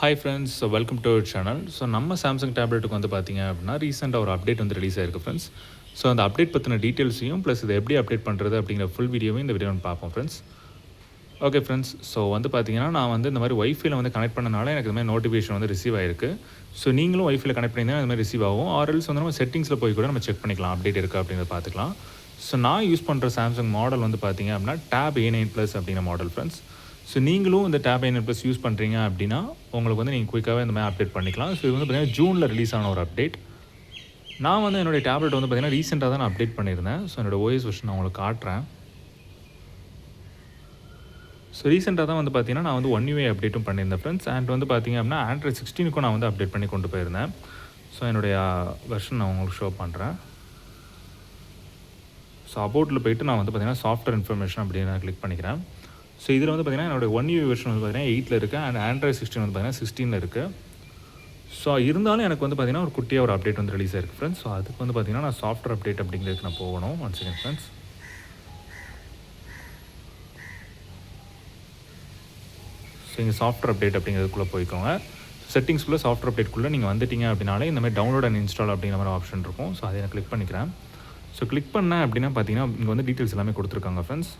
Hi friends, welcome to our channel. So நம்ம Samsung டேப்லெட்டுக்கு வந்து பார்த்தீங்க அப்படின்னா ரீசெண்டாக ஒரு அப்டேட் வந்து ரிலீஸ் ஆயிருக்கு ஃப்ரெண்ட்ஸ். ஸோ அந்த அப்டேட் பற்றின டீட்டெயில்ஸையும் ப்ளஸ் இதை எப்படி அப்டேட் பண்ணுறது அப்படிங்கிற ஃபுல் வீடியோவையும் இந்த வீடியோ பார்ப்போம் ஃப்ரெண்ட்ஸ். ஓகே ஃப்ரெண்ட்ஸ், ஸோ வந்து பார்த்தீங்கன்னா நான் வந்து இந்த மாதிரி ஒய்ஃபைல வந்து கனெக்ட் பண்ணனால எனக்கு இந்த மாதிரி நோட்டிஃபிகேஷன் வந்து ரிசீவ் ஆயிருக்கு. ஸோ நீங்களும் ஒய்ஃபைல கனெக்ட் பண்ணிங்கன்னா இந்த மாதிரி ரிசீவ் ஆகும். ஆர்எல்ஸ் வந்து நம்ம செட்டிங்ஸில் போய் கூட நம்ம செக் பண்ணிக்கலாம் அப்டேட் இருக்குது அப்படிங்கிறத பார்த்துக்கலாம். ஸோ நான் யூஸ் பண்ணுற சாம்சங் மாடல் வந்து பார்த்தீங்க அப்படின்னா டேப் A9+ அப்படிங்கிற மாடல் ஃப்ரெண்ட்ஸ். ஸோ நீங்களும் இந்த டேப் A9+ யூஸ் பண்ணுறீங்க அப்படின்னா உங்களுக்கு வந்து நீங்கள் குயிக்காகவே இந்த மாதிரி அப்டேட் பண்ணிக்கலாம். ஸோ இது வந்து பார்த்தீங்கன்னா ஜூனில் ரிலீஸ் ஆன ஒரு அப்டேட். நான் வந்து என்னுடைய டேப்லெட் வந்து பார்த்தீங்கன்னா ரீசெண்டாக தான் நான் அப்டேட் பண்ணியிருந்தேன். ஸோ என்னோடய OS வெர்ஷன் நான் உங்களுக்கு காட்டுறேன். ஸோ ரீசெண்டாக தான் வந்து பார்த்தீங்கன்னா நான் வந்து 1 UI அப்டேட்டும் பண்ணியிருந்தேன் ஃப்ரெண்ட்ஸ். அண்ட் வந்து பார்த்தீங்க அப்படின்னா Android 16க்கும் நான் வந்து அப்டேட் பண்ணி கொண்டு போயிருந்தேன். ஸோ என்னுடைய வெர்ஷன் நான் உங்களுக்கு ஷோ பண்ணுறேன். ஸோ அபவுட்டில் போய்ட்டு நான் வந்து பார்த்தீங்கன்னா சாஃப்ட்வேர் இன்ஃபர்மேஷன் அப்படின்னு நான் கிளிக் பண்ணிக்கிறேன். ஸோ இதில் வந்து பார்த்தீங்கன்னா என்னோடய 1 UI வெர்ஷன் வந்து பார்த்தீங்கன்னா 8ல் இருக்குது அண்ட் Android 16 வந்து பார்த்தீங்கன்னா 16ல் இருக்குது. ஸோ இருந்தாலும் எனக்கு வந்து பார்த்தீங்கன்னா ஒரு குட்டியாக ஒரு அப்டேட் வந்து ரிலீஸ் ஆயிருக்கு ஃப்ரெண்ட்ஸ். ஸோ அதுக்கு வந்து பார்த்தீங்கன்னா நான் சாஃப்ட்வேர் அப்டேட் அப்படிங்கிறதுக்கு நான் போகணும். One second friends. ஸோ இங்கே சாஃப்ட்வேர் அப்டேட் அப்படிங்கிறதுக்குள்ளே போய்க்கோங்க. செட்டிங்ஸ்குள்ளே சாஃப்ட்வேர் அப்டேட்குள்ளே நீங்கள் வந்துட்டீங்க அப்படின்னாலே இந்த மாதிரி டவுன்லோட் அண்ட் இன்ஸ்டால் அப்படிங்கிற மாதிரி ஆப்ஷன் இருக்கும். ஸோ அதை நான் கிளிக் பண்ணிக்கிறேன். ஸோ கிளிக் பண்ணேன் அப்படின்னா பார்த்தீங்கன்னா இங்கே வந்து டீட்டெயில்ஸ் எல்லாமே கொடுத்துருக்காங்க ஃப்ரெண்ட்ஸ்.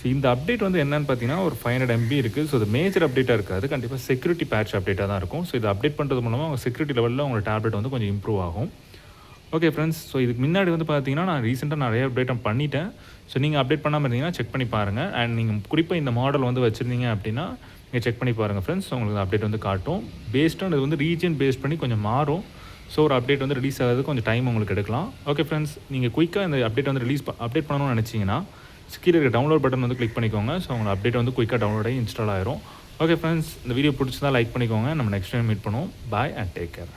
ஸோ இந்த அப்டேட் வந்து என்னென்னு பார்த்தீங்கன்னா ஒரு 500 MB இருக்குது. ஸோ இது மேஜர் அப்டேட்டாக இருக்காது, கண்டிப்பாக செக்யூரிட்டி பேட்ச் அப்டேட்டாக தான் இருக்கும். ஸோ இது அப்டேட் பண்ணுறது மூலமாக உங்கள் செக்யூரிட்டி லெவலில் உங்கள் டேப்லெட் வந்து கொஞ்சம் இம்ப்ரூவ் ஆகும். ஓகே ஃப்ரெண்ட்ஸ், ஸோ இதுக்கு முன்னாடி வந்து பார்த்தீங்கன்னா நான் ரீசெண்டாக நிறைய அப்டேட் பண்ணிட்டேன். ஸோ நீங்கள் அப்டேட் பண்ணாமல் இருந்தீங்கன்னா செக் பண்ணி பாருங்கள். அண்ட் நீங்கள் குறிப்பாக இந்த மாடல் வந்து வச்சுருந்தீங்க அப்படின்னா நீங்கள் செக் பண்ணி பாருங்கள் ஃப்ரெண்ட்ஸ். உங்களுக்கு அப்டேட் வந்து காட்டும். பேஸ்டாக இது வந்து ரீஜன் பேஸ்ட் பண்ணி கொஞ்சம் மாறும். ஸோ ஒரு அப்டேட் வந்து ரிலீஸ் ஆகிறது கொஞ்சம் டைம் உங்களுக்கு எடுக்கலாம். ஓகே ஃப்ரெண்ட்ஸ், நீங்கள் குயிக்காக இந்த அப்டேட் வந்து அப்டேட் பண்ணணும்னு நினச்சிங்கன்னா கீழே இருக்க டவுன்லோட் பட்டன் வந்து கிளிக் பண்ணிக்கோங்க. ஸோ உங்கள் அப்டேட் வந்து குயிக்காக டவுன்லோட் ஆகி இன்ஸ்டால் ஆயிரும். ஓகே ஃப்ரெண்ட்ஸ், இந்த வீடியோ பிடிச்சதா லைக் பண்ணிக்கோங்க. நம்ம நெக்ஸ்ட் டைம் மீட் பண்ணுவோம். பாய் அண்ட் டேக் கேர்.